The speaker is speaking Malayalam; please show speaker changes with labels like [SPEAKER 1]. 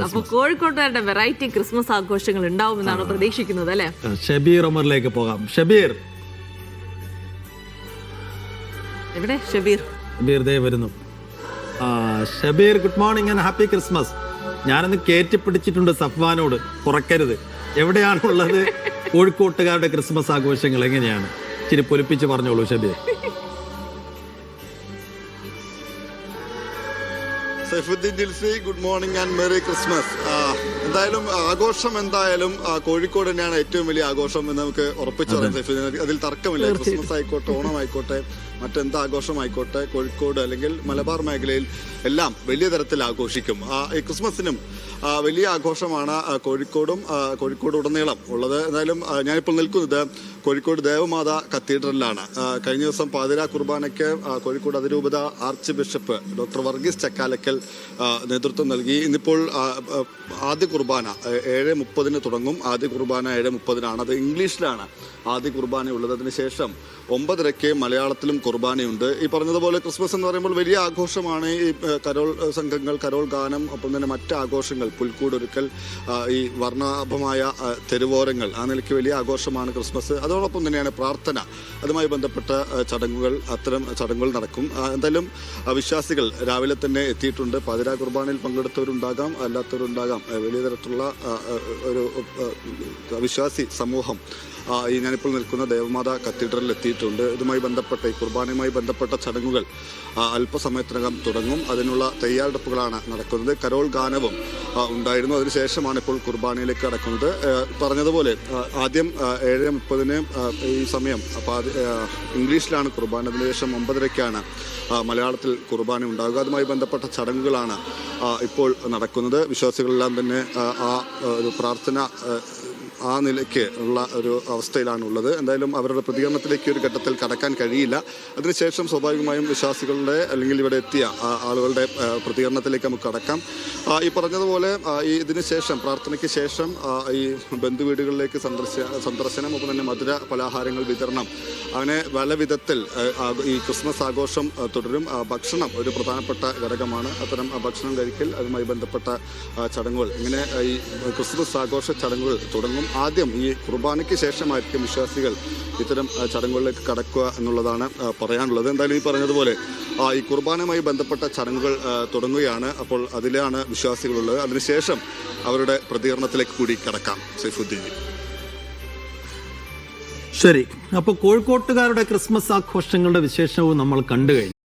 [SPEAKER 1] അപ്പൊ കോഴിക്കോട്ടുകാരുടെ വെറൈറ്റി ക്രിസ്മസ് ആഘോഷങ്ങൾ ഉണ്ടാവുമെന്നാണ് പ്രതീക്ഷിക്കുന്നത് അല്ലെ?
[SPEAKER 2] ഷബീർ ഉമറിലേക്ക് പോകാം. ഷബീർ
[SPEAKER 1] എവിടെ? ഷബീർ
[SPEAKER 2] ദേ വരുന്നു. Shabeer, good morning and happy Christmas. ഞാനൊന്ന് കയറ്റിപ്പിടിച്ചിട്ടുണ്ട് സഫ്വാനോട്, കുറക്കരുത്. എവിടെയാണുള്ളത്? കോഴിക്കോട്ടുകാരുടെ ക്രിസ്മസ് ആഘോഷങ്ങൾ എങ്ങനെയാണ്? ഇച്ചിരി പൊലിപ്പിച്ച് പറഞ്ഞോളൂ Shabeer.
[SPEAKER 3] Saifuddin Jilsy, good morning and merry Christmas. എന്തായാലും ആഘോഷം എന്തായാലും കോഴിക്കോട് തന്നെയാണ് ഏറ്റവും വലിയ ആഘോഷം എന്ന് നമുക്ക് ഉറപ്പിച്ചു പറയാം സൈഫുദ്ദീൻ. അതിൽ തർക്കമില്ല. ക്രിസ്മസ് ആയിക്കോട്ടെ, ഓണം ആയിക്കോട്ടെ, മറ്റെന്ത് ആഘോഷമായിക്കോട്ടെ, കോഴിക്കോട് അല്ലെങ്കിൽ മലബാർ മേഖലയിൽ എല്ലാം വലിയ തരത്തിൽ ആഘോഷിക്കും. ഈ ക്രിസ്മസിനും വലിയ ആഘോഷമാണ് കോഴിക്കോട് ഉടനീളം ഉള്ളത്. എന്തായാലും ഞാനിപ്പോൾ നിൽക്കുന്നത് കോഴിക്കോട് ദേവമാതാ കത്തീഡ്രലിലാണ്. കഴിഞ്ഞ ദിവസം പാതിരാ കുർബാനയ്ക്ക് കോഴിക്കോട് അതിരൂപത arch bishop doctor Varghese Chakkalakkal നേതൃത്വം നൽകി. ഇന്നിപ്പോൾ ആദ്യ കുർബാന 7:30 തുടങ്ങും. ആദ്യ കുർബാന 7:30 അത് ഇംഗ്ലീഷിലാണ് ആദ്യ കുർബാന ഉള്ളത്. അതിനുശേഷം 9:30 മലയാളത്തിലും കുർബാനയുണ്ട്. ഈ പറഞ്ഞതുപോലെ ക്രിസ്മസ് എന്ന് പറയുമ്പോൾ വലിയ ആഘോഷമാണ്. ഈ കരോൾ സംഘങ്ങൾ, കരോൾ ഗാനം, ഒപ്പം തന്നെ മറ്റ് ആഘോഷങ്ങൾ, പുൽക്കൂടൊരുക്കൽ, ഈ വർണ്ണാഭമായ തെരുവോരങ്ങൾ, ആ നിലയ്ക്ക് വലിയ ആഘോഷമാണ് ക്രിസ്മസ്. അതോടൊപ്പം തന്നെയാണ് പ്രാർത്ഥന, അതുമായി ബന്ധപ്പെട്ട ചടങ്ങുകൾ, അത്തരം ചടങ്ങുകൾ നടക്കും. എന്തായാലും വിശ്വാസികൾ രാവിലെ തന്നെ എത്തിയിട്ടുണ്ട്. പാതിരാ കുർബാനയിൽ പങ്കെടുത്തവരുണ്ടാകാം, അല്ലാത്തവരുണ്ടാകാം. വലിയ തരത്തിലുള്ള ഒരു വിശ്വാസി സമൂഹം ഞാനിപ്പോൾ നിൽക്കുന്ന ദേവമാതാ കത്തീഡ്രലിൽ എത്തിയിട്ടുണ്ട്. ഇതുമായി ബന്ധപ്പെട്ട ഈ കുർബാനയുമായി ബന്ധപ്പെട്ട ചടങ്ങുകൾ അല്പസമയത്തിനകം തുടങ്ങും. അതിനുള്ള തയ്യാറെടുപ്പുകളാണ് നടക്കുന്നത്. കരോൾ ഗാനവും ഉണ്ടായിരുന്നു. അതിനുശേഷമാണ് ഇപ്പോൾ കുർബാനയിലേക്ക് കടക്കുന്നത്. പറഞ്ഞതുപോലെ ആദ്യം 7:30 ഈ സമയം ഇംഗ്ലീഷിലാണ് കുർബാന. അതിനുശേഷം 9:30 മലയാളത്തിൽ കുർബാന ഉണ്ടാകുക. അതുമായി ബന്ധപ്പെട്ട ചടങ്ങുകളാണ് ഇപ്പോൾ നടക്കുന്നത്. വിശ്വാസികളെല്ലാം തന്നെ ഒരു പ്രാർത്ഥന ആ നിലയ്ക്ക് ഉള്ള ഒരു അവസ്ഥയിലാണുള്ളത്. എന്തായാലും അവരുടെ പ്രതികരണത്തിലേക്ക് ഒരു ഘട്ടത്തിൽ കടക്കാൻ കഴിയില്ല. അതിനുശേഷം സ്വാഭാവികമായും വിശ്വാസികളുടെ അല്ലെങ്കിൽ ഇവിടെ എത്തിയ ആളുകളുടെ പ്രതികരണത്തിലേക്ക് നമുക്ക് കടക്കാം. ഈ പറഞ്ഞതുപോലെ ഇതിന് ശേഷം, പ്രാർത്ഥനയ്ക്ക് ശേഷം ഈ ബന്ധുവീടുകളിലേക്ക് സന്ദർശനം, ഒപ്പം തന്നെ മധുര പലഹാരങ്ങൾ വിതരണം, അങ്ങനെ പല വിധത്തിൽ ഈ ക്രിസ്മസ് ആഘോഷം തുടരും. ഭക്ഷണം ഒരു പ്രധാനപ്പെട്ട ഘടകമാണ്. അത്തരം ഭക്ഷണം കഴിക്കൽ, അതുമായി ബന്ധപ്പെട്ട ചടങ്ങുകൾ, ഇങ്ങനെ ഈ ക്രിസ്മസ് ആഘോഷ ചടങ്ങുകൾ തുടങ്ങും. ആദ്യം ഈ കുർബാനയ്ക്ക് ശേഷമായിരിക്കും വിശ്വാസികൾ ഇത്തരം ചടങ്ങുകളിലേക്ക് കടക്കുക എന്നുള്ളതാണ് പറയാനുള്ളത്. എന്തായാലും ഈ പറഞ്ഞതുപോലെ ഈ കുർബാനയുമായി ബന്ധപ്പെട്ട ചടങ്ങുകൾ തുടങ്ങുകയാണ്. അപ്പോൾ അതിലാണ് വിശ്വാസികളുള്ളത്. അതിനുശേഷം അവരുടെ പ്രതികരണത്തിലേക്ക് കൂടി കടക്കാം. സൈഫുദ്ദീൻ.
[SPEAKER 2] ശരി, അപ്പോൾ കോഴിക്കോട്ടുകാരുടെ ക്രിസ്മസ് ആഘോഷങ്ങളുടെ വിശേഷവും നമ്മൾ കണ്ടു കഴിഞ്ഞു.